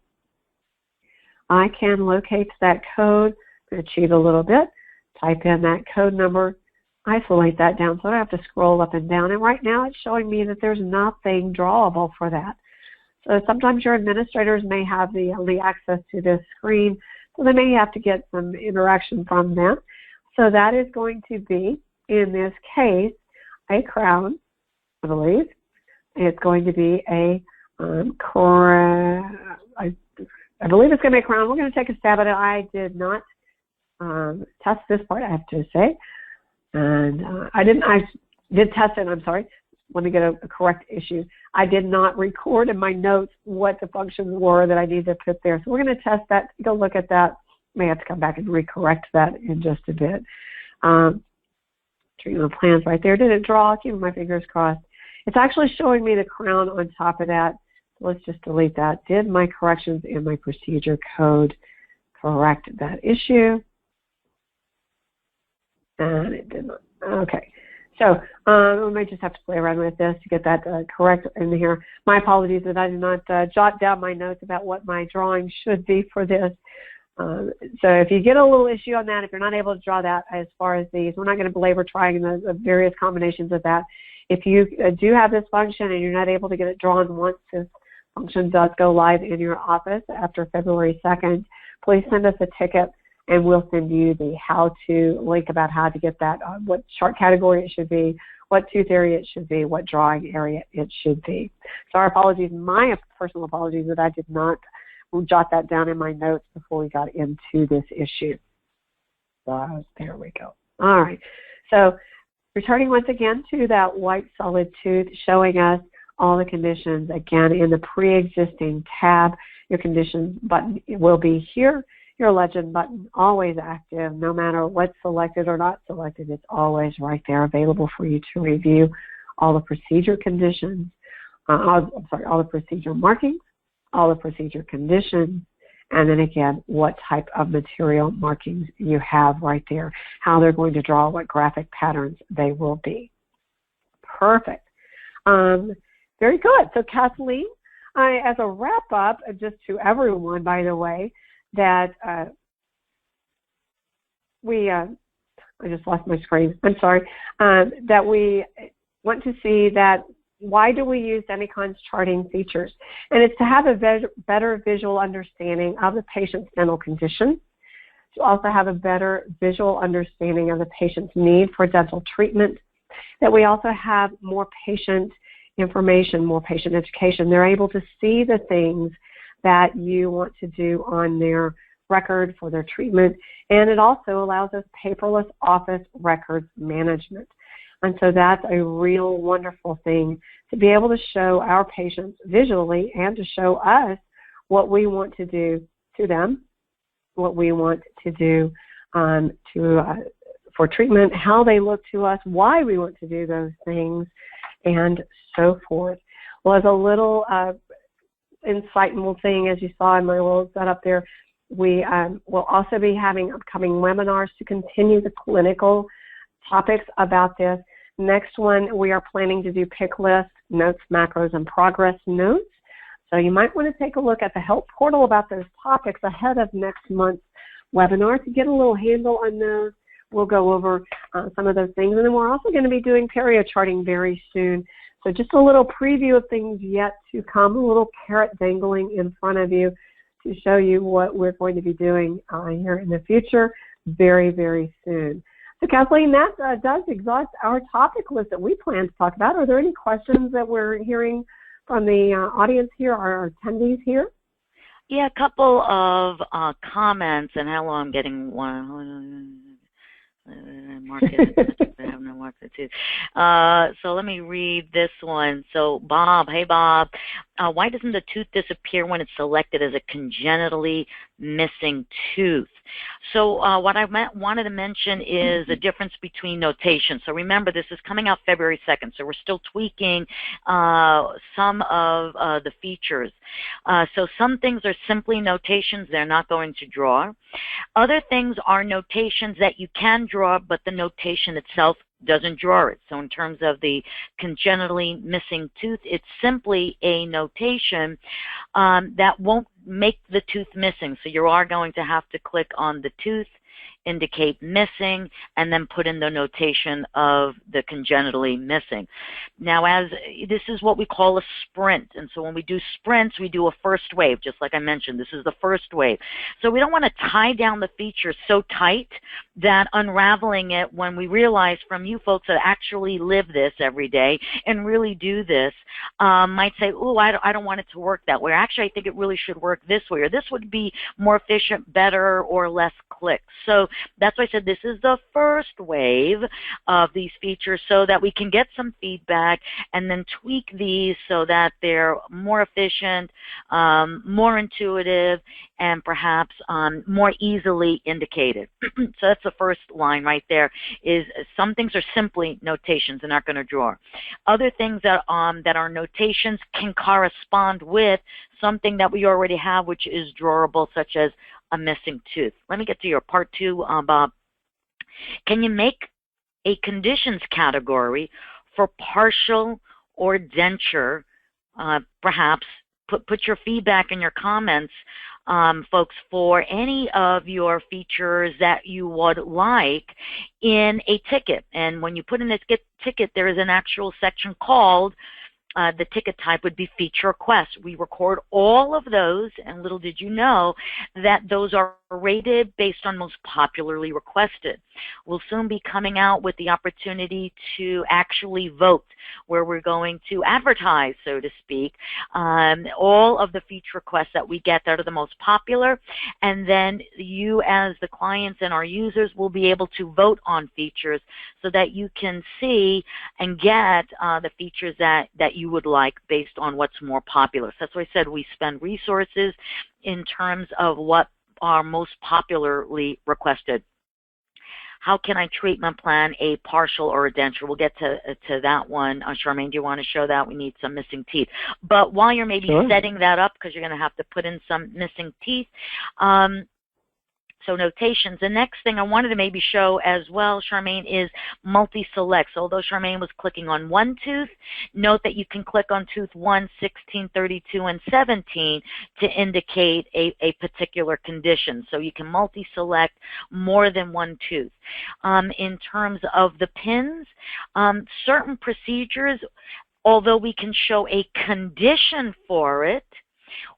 I can locate that code, cheat a little bit, type in that code number, isolate that down so I don't have to scroll up and down. And right now it's showing me that there's nothing drawable for that. So sometimes your administrators may have the only access to this screen, so they may have to get some interaction from them. So that is going to be, in this case, a crown, I believe. It's going to be a crown. I believe it's going to be a crown. We're going to take a stab at it. I did not test this part, I have to say. And I did test it, I'm sorry. Let me get a correct issue. I did not record in my notes what the functions were that I need to put there. So we're going to test that, take a look at that. May have to come back and recorrect that in just a bit. Treatment plans right there. Did it draw? Keeping my fingers crossed. It's actually showing me the crown on top of that. So let's just delete that. Did my corrections in my procedure code correct that issue. And it did not. Okay. So we might just have to play around with this to get that correct in here. My apologies that I did not jot down my notes about what my drawing should be for this. So if you get a little issue on that, if you're not able to draw that as far as these, we're not going to belabor trying the various combinations of that. If you do have this function and you're not able to get it drawn once this function does go live in your office after February 2nd, please send us a ticket and we'll send you the how-to link about how to get that, what chart category it should be, what tooth area it should be, what drawing area it should be. So our apologies, my personal apologies that I did not jot that down in my notes before we got into this issue. So there we go. All right. So returning once again to that white solid tooth, showing us all the conditions. Again, in the pre-existing tab, your conditions button will be here. Your legend button, always active, no matter what's selected or not selected, it's always right there available for you to review all the procedure conditions, all the procedure markings, all the procedure conditions, and then again, what type of material markings you have right there, how they're going to draw, what graphic patterns they will be. Perfect. Very good. So Kathleen, as a wrap up, just to everyone, by the way, that I just lost my screen. I'm sorry. That we want to see that why do we use Denticon's charting features? And it's to have a better visual understanding of the patient's dental condition, to also have a better visual understanding of the patient's need for dental treatment, that we also have more patient information, more patient education. They're able to see the things that you want to do on their record for their treatment, and it also allows us paperless office records management. And so that's a real wonderful thing to be able to show our patients visually and to show us what we want to do to them, what we want to do for treatment, how they look to us, why we want to do those things, and so forth. Well, as a little insightful thing, as you saw in my little setup there, we will also be having upcoming webinars to continue the clinical topics about this. Next one, we are planning to do pick list, notes, macros, and progress notes. So you might want to take a look at the help portal about those topics ahead of next month's webinar to get a little handle on those. We'll go over some of those things. And then we're also going to be doing perio charting very soon. So just a little preview of things yet to come, a little carrot dangling in front of you to show you what we're going to be doing here in the future very, very soon. So Kathleen, that does exhaust our topic list that we plan to talk about. Are there any questions that we're hearing from the audience here, our attendees here? Yeah, a couple of comments, and hello, I'm getting one. So let me read this one. So Bob, hey Bob, why doesn't the tooth disappear when it's selected as a congenitally missing tooth? So what I wanted to mention is the difference between notations. So remember, this is coming out February 2nd, so we're still tweaking some of the features. So some things are simply notations. They're not going to draw. Other things are notations that you can draw, but the notation itself doesn't draw it. So in terms of the congenitally missing tooth, it's simply a notation that won't make the tooth missing. So you are going to have to click on the tooth, indicate missing, and then put in the notation of the congenitally missing. Now, as this is what we call a sprint, and so when we do sprints, we do a first wave, just like I mentioned. This is the first wave. So we don't want to tie down the feature so tight that unraveling it, when we realize from you folks that actually live this every day and really do this, might say, oh, I don't want it to work that way. Actually, I think it really should work this way, or this would be more efficient, better, or less clicks. So that's why I said this is the first wave of these features, so that we can get some feedback and then tweak these so that they're more efficient, more intuitive, and perhaps more easily indicated. So that's the first line right there, is some things are simply notations. They're not going to draw. Other things that are notations can correspond with something that we already have, which is drawable, such as a missing tooth. Let me get to your part two, Bob. Can you make a conditions category for partial or denture? Perhaps put your feedback and your comments, folks, for any of your features that you would like in a ticket. And when you put in this ticket, there is an actual section called the ticket type would be feature requests. We record all of those, and little did you know that those are rated based on most popularly requested. We'll soon be coming out with the opportunity to actually vote, where we're going to advertise, so to speak, all of the feature requests that we get that are the most popular, and then you as the clients and our users will be able to vote on features so that you can see and get the features that you would like based on what's more popular. So that's why I said we spend resources in terms of what are most popularly requested. How can I treatment plan a partial or a denture? We'll get to that one. Charmaine, do you want to show that? We need some missing teeth. But while you're maybe setting that up, because you're going to have to put in some missing teeth, so notations. The next thing I wanted to maybe show as well, Charmaine, is multi-select. So although Charmaine was clicking on one tooth, note that you can click on tooth 1, 16, 32, and 17 to indicate a particular condition. So you can multi-select more than one tooth. In terms of the pins, certain procedures, although we can show a condition for it,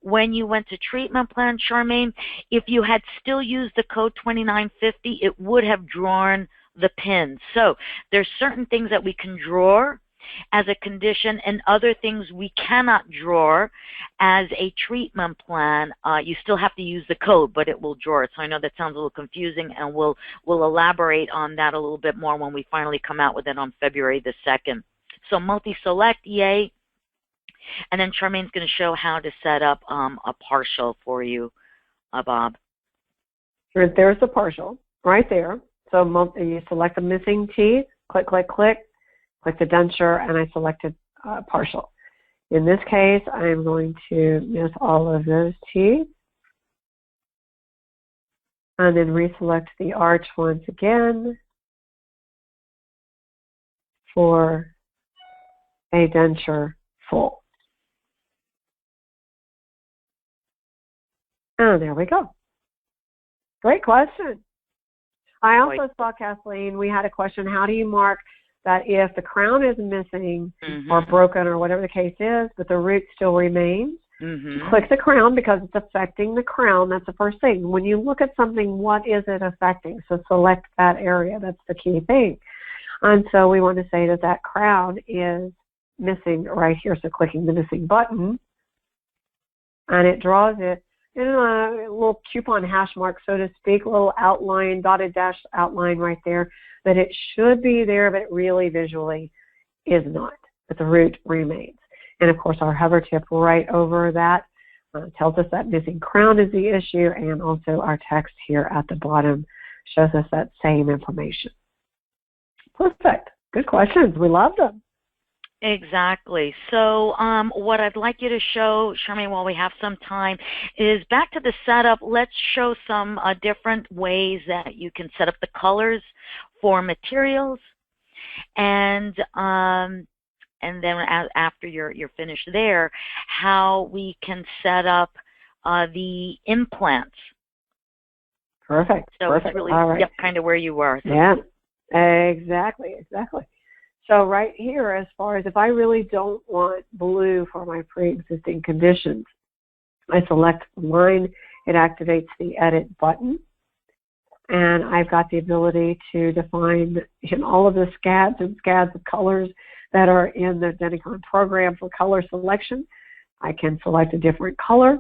when you went to treatment plan, Charmaine, if you had still used the code 2950, it would have drawn the pins. So there's certain things that we can draw as a condition and other things we cannot draw as a treatment plan. You still have to use the code, but it will draw it. So I know that sounds a little confusing, and we'll elaborate on that a little bit more when we finally come out with it on February the 2nd. So multi-select, yay. And then Charmaine's going to show how to set up a partial for you, Bob. There's the partial right there. So you select the missing teeth, click, click, click, click the denture, and I selected partial. In this case, I'm going to miss all of those teeth and then reselect the arch once again for a denture full. Oh, there we go. Great question. I also saw, Kathleen, we had a question, how do you mark that if the crown is missing or broken or whatever the case is, but the root still remains? Click the crown because it's affecting the crown. That's the first thing. When you look at something, what is it affecting? So select that area. That's the key thing. And so we want to say that that crown is missing right here. So clicking the missing button, and it draws it in a little coupon hash mark, so to speak, a little outline, dotted dash outline right there, that it should be there, but it really visually is not, but the root remains. And of course, our hover tip right over that tells us that missing crown is the issue, and also our text here at the bottom shows us that same information. Perfect. Good questions. We love them. Exactly. So what I'd like you to show, Charmaine, while we have some time, is back to the setup. Let's show some different ways that you can set up the colors for materials, and then after you're finished there, how we can set up the implants. Perfect. So Perfect. It's really all right. kind of where you were. So. Yeah. Exactly. So right here, as far as if I really don't want blue for my pre-existing conditions, I select line. It activates the edit button. And I've got the ability to define all of the scads and scads of colors that are in the Denticon program for color selection. I can select a different color.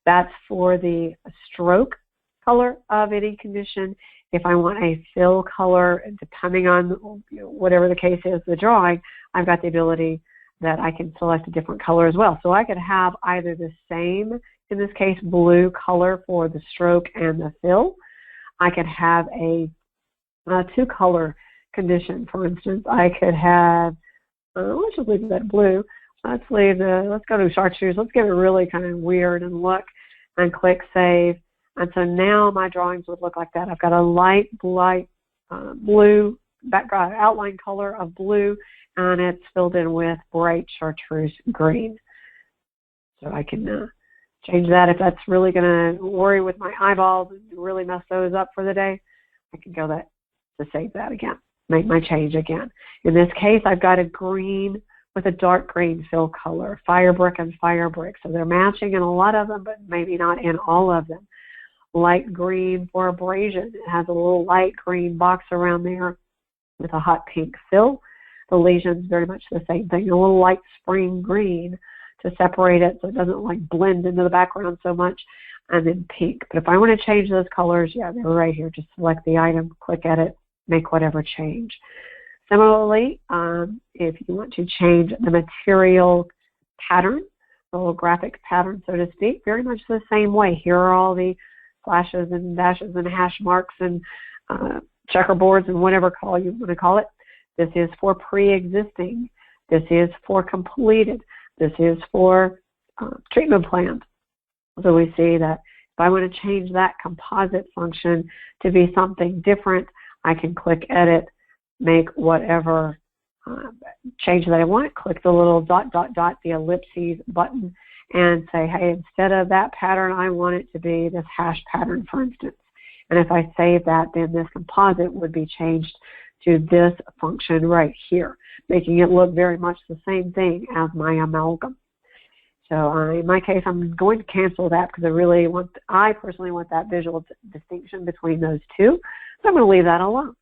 That's for the stroke color of any condition. If I want a fill color, depending on whatever the case is, the drawing, I've got the ability that I can select a different color as well. So I could have either the same, in this case, blue color for the stroke and the fill. I could have a two-color condition. For instance, I could have, let's just leave that blue. Let's go to chartreuse. Let's get it really kind of weird and look and click save. And so now my drawings would look like that. I've got a light blue background outline color of blue, and it's filled in with bright chartreuse green. So I can change that if that's really going to worry with my eyeballs and really mess those up for the day. I can go to save that again, make my change again. In this case, I've got a green with a dark green fill color, fire brick and fire brick. So they're matching in a lot of them, but maybe not in all of them. Light green for abrasion. It has a little light green box around there with a hot pink fill. The lesion's very much the same thing, a little light spring green to separate it so it doesn't like blend into the background so much, and then pink. But if I want to change those colors, yeah, they're right here. Just select the item, click edit, make whatever change. Similarly, if you want to change the material pattern, the little graphic pattern, so to speak, very much the same way. Here are all the slashes and dashes and hash marks and checkerboards and whatever call you want to call it. This is for pre-existing. This is for completed. This is for treatment plans. So we see that if I want to change that composite function to be something different, I can click edit, make whatever change that I want, click the little dot, dot, dot, the ellipses button, and say, hey, instead of that pattern, I want it to be this hash pattern, for instance. And if I save that, then this composite would be changed to this function right here, making it look very much the same thing as my amalgam. So in my case, I'm going to cancel that because I personally want that visual distinction between those two. So I'm going to leave that alone.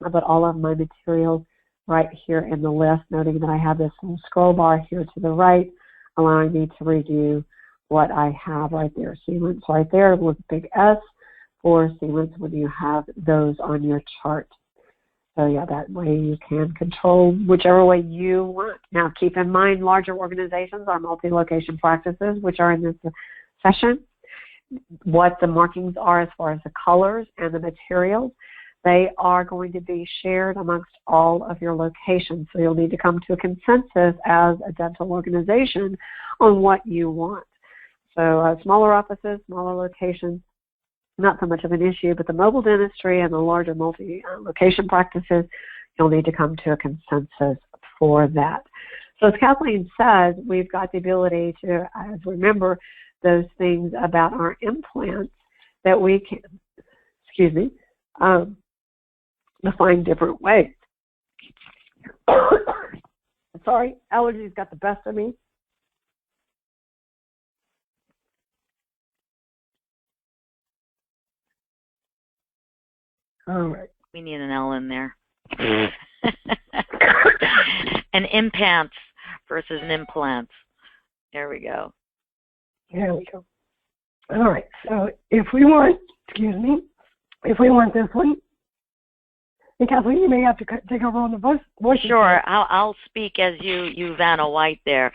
I put all of my materials right here in the list, noting that I have this little scroll bar here to the right, allowing me to redo what I have right there. Sealants right there with a big S for sealants when you have those on your chart. So yeah, that way you can control whichever way you want. Now keep in mind, larger organizations are multi-location practices, which are in this session. What the markings are as far as the colors and the materials, they are going to be shared amongst all of your locations. So you'll need to come to a consensus as a dental organization on what you want. So smaller offices, smaller locations, not so much of an issue, but the mobile dentistry and the larger multi-location practices, you'll need to come to a consensus for that. So as Kathleen says, we've got the ability to, remember those things about our implants that we can, define different ways. Sorry, allergies got the best of me. All right. We need an L in there. An implants versus an implant. There we go. There we go. All right. So if we want this one, and Kathleen, you may have to take over on the voice. Sure, I'll speak as you Vanna White there.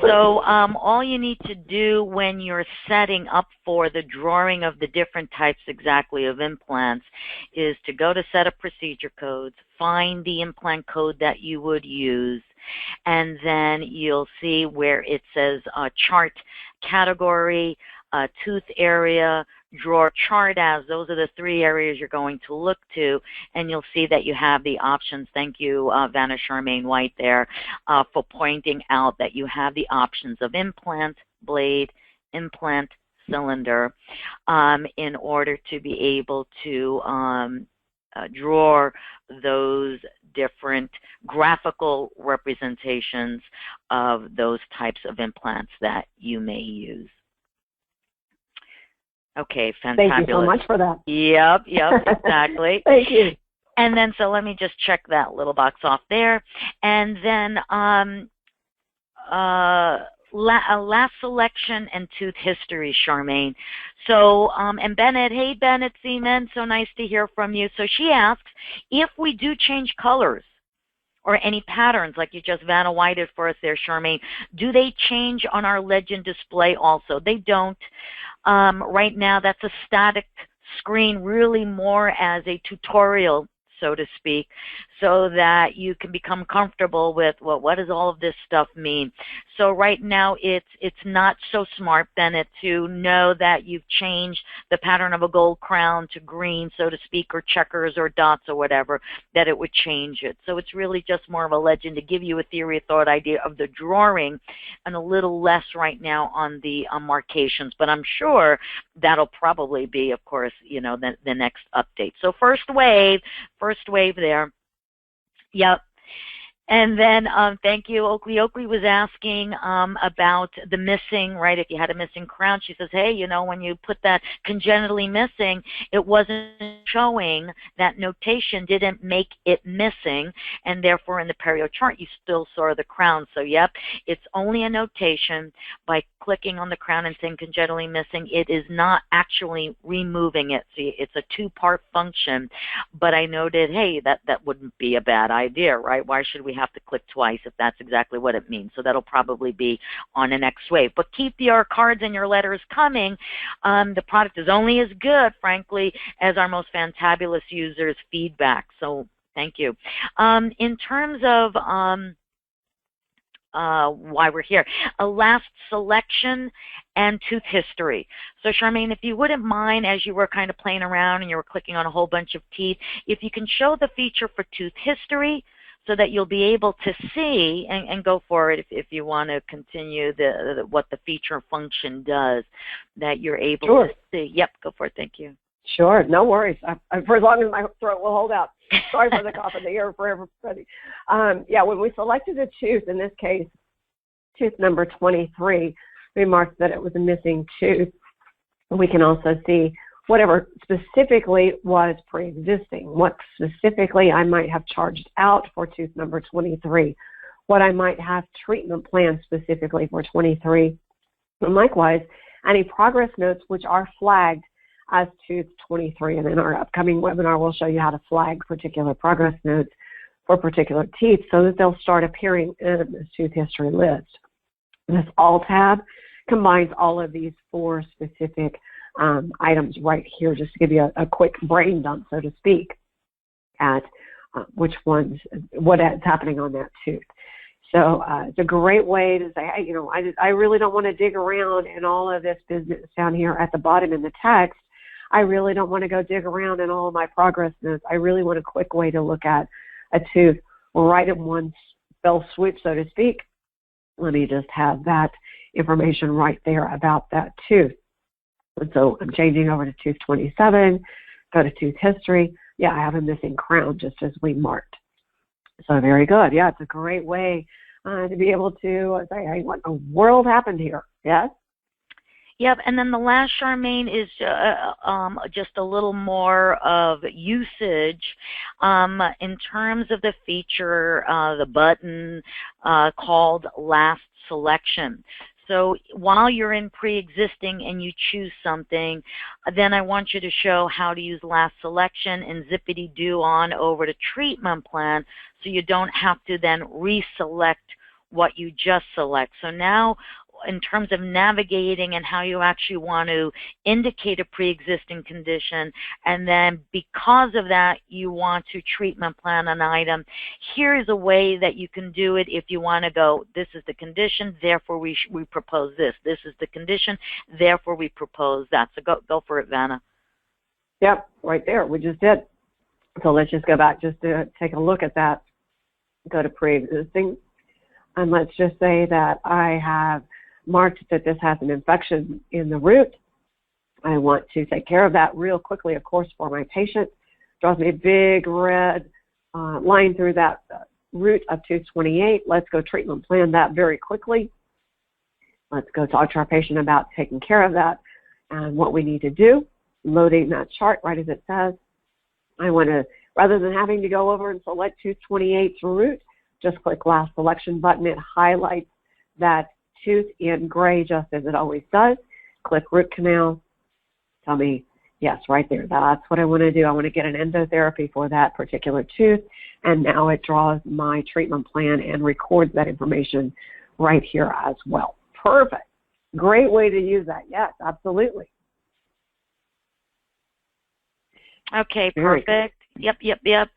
So all you need to do when you're setting up for the drawing of the different types exactly of implants is to go to set up procedure codes, find the implant code that you would use, and then you'll see where it says chart category, tooth area, draw chart as. Those are the three areas you're going to look to, and you'll see that you have the options. Thank you, Vanna Charmaine White there, for pointing out that you have the options of implant, blade, implant, cylinder, in order to be able to draw those different graphical representations of those types of implants that you may use. Okay, fantabulous. Thank you so much for that. Yep, exactly. Thank you. And then, so let me just check that little box off there. And then last selection and tooth history, Charmaine. So, and Bennett, hey Bennett Seaman, so nice to hear from you. So she asks, if we do change colors or any patterns, like you just Vanna Whited for us there, Charmaine, do they change on our legend display also? They don't. Right now, that's a static screen, really more as a tutorial, so to speak. so that you can become comfortable with, well, what does all of this stuff mean? So right now it's not so smart, Bennett, to know that you've changed the pattern of a gold crown to green, so to speak, or checkers or dots or whatever, that it would change it. So it's really just more of a legend to give you a theory of thought idea of the drawing, and a little less right now on the marcations. But I'm sure that'll probably be, of course, you know, the next update. So first wave there. Yep. And then thank you, Oakley. Oakley was asking about the missing, right? If you had a missing crown, she says, hey, you know, when you put that congenitally missing, it wasn't showing, that notation didn't make it missing, and therefore in the perio chart you still saw the crown. So yep, it's only a notation. By clicking on the crown and saying congenitally missing, it is not actually removing it. See, it's a two-part function, but I noted, hey, that wouldn't be a bad idea, right? Why should we have to click twice if that's exactly what it means? So that'll probably be on the next wave. But keep your cards and your letters coming. The product is only as good, frankly, as our most fantabulous users' feedback. So thank you. In terms of why we're here, a last selection and tooth history. So Charmaine, if you wouldn't mind, as you were kind of playing around and you were clicking on a whole bunch of teeth, if you can show the feature for tooth history, so that you'll be able to see, and go for it if you want to continue what the feature function does, that you're able to see. Yep, go for it. Thank you. Sure, no worries. For as long as my throat will hold out. Sorry for the cough in the ear for everybody. Yeah, when we selected a tooth, in this case, tooth number 23, we marked that it was a missing tooth. We can also see whatever specifically was pre-existing, what specifically I might have charged out for tooth number 23, what I might have treatment planned specifically for 23, and likewise, any progress notes which are flagged as tooth 23. And in our upcoming webinar, we'll show you how to flag particular progress notes for particular teeth so that they'll start appearing in this tooth history list. This All tab combines all of these four specific items right here, just to give you a quick brain dump, so to speak, at which ones, what is happening on that tooth. So it's a great way to say, hey, you know, I really don't want to dig around in all of this business down here at the bottom in the text. I really don't want to go dig around in all of my progress notes. I really want a quick way to look at a tooth right in one fell swoop, so to speak. Let me just have that information right there about that tooth. And so I'm changing over to tooth 27, go to tooth history. Yeah, I have a missing crown just as we marked. So very good. Yeah, it's a great way to be able to say, hey, what in the world happened here? Yes? Yep, and then the last, Charmaine, is just a little more of usage in terms of the feature, the button called Last Selection. So while you're in pre-existing and you choose something, then I want you to show how to use last selection and zippity-doo on over to treatment plan, so you don't have to then reselect what you just select. So now, in terms of navigating and how you actually want to indicate a pre-existing condition, and then because of that you want to treatment plan an item, here is a way that you can do it if you want to go, this is the condition, therefore we propose this. This is the condition, therefore we propose that. So go for it, Vanna. Yep, right there. We just did. So let's just go back just to take a look at that. Go to pre-existing, and let's just say that I have marked that this has an infection in the root. I want to take care of that real quickly, of course, for my patient. Draws me a big red line through that root of tooth 28. Let's go treatment plan that very quickly. Let's go talk to our patient about taking care of that and what we need to do. Loading that chart right as it says. I want to, rather than having to go over and select tooth 28's root, just click last selection button. It highlights that tooth in gray just as it always does. Click root canal. Tell me, yes, right there. That's what I want to do. I want to get an endotherapy for that particular tooth. And now it draws my treatment plan and records that information right here as well. Perfect. Great way to use that. Yes, absolutely. Okay, perfect. Yep.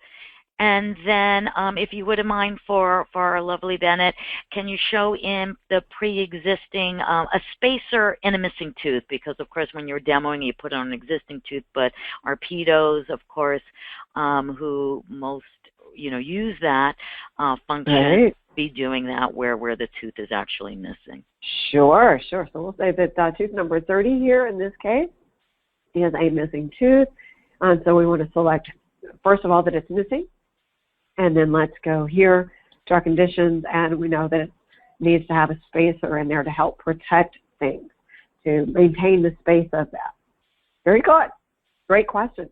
And then if you wouldn't mind for our lovely Bennett, can you show in the pre-existing, a spacer and a missing tooth? Because, of course, when you're demoing, you put on an existing tooth, but our pedos, of course, who most, use that function, Right. be doing that where the tooth is actually missing. Sure. So we'll say that tooth number 30 here in this case is a missing tooth. So we want to select, first of all, that it's missing. And then let's go here to our conditions, and we know that it needs to have a spacer in there to help protect things, to maintain the space of that. Very good. Great question.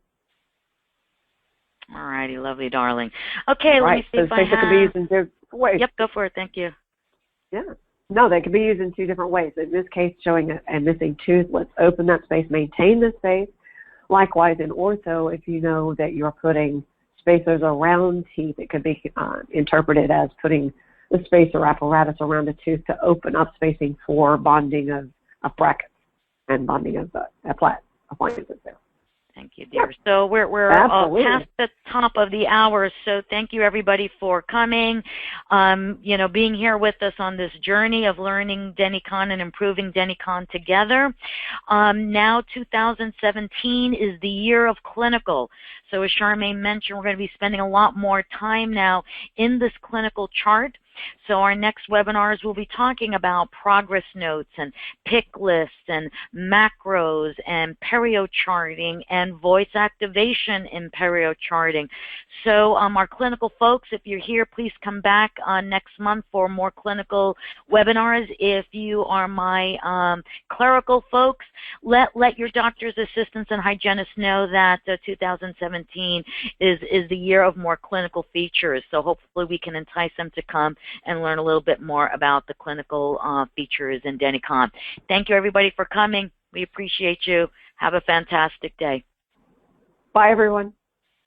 All righty, lovely, darling. Okay, Right. let me see if I spacer can be used in different ways. Yep, go for it. Thank you. Yeah. No, they can be used in two different ways. In this case, showing a missing tooth, let's open that space, maintain the space. Likewise, in ortho, if you know that you're putting spacers around teeth, it could be interpreted as putting the spacer apparatus around a tooth to open up spacing for bonding of brackets and bonding of appliances there. Thank you, dear. So we're past the top of the hour, so thank you, everybody, for coming, being here with us on this journey of learning Denticon and improving Denticon together. Now 2017 is the year of clinical. So as Charmaine mentioned, we're going to be spending a lot more time now in this clinical chart. So our next webinars will be talking about progress notes and pick lists and macros and perio charting and voice activation in perio charting. So our clinical folks, if you're here, please come back next month for more clinical webinars. If you are my clerical folks, let your doctors, assistants, and hygienists know that 2017 is the year of more clinical features. So hopefully we can entice them to come and learn a little bit more about the clinical features in Denticon. Thank you, everybody, for coming. We appreciate you. Have a fantastic day. Bye, everyone.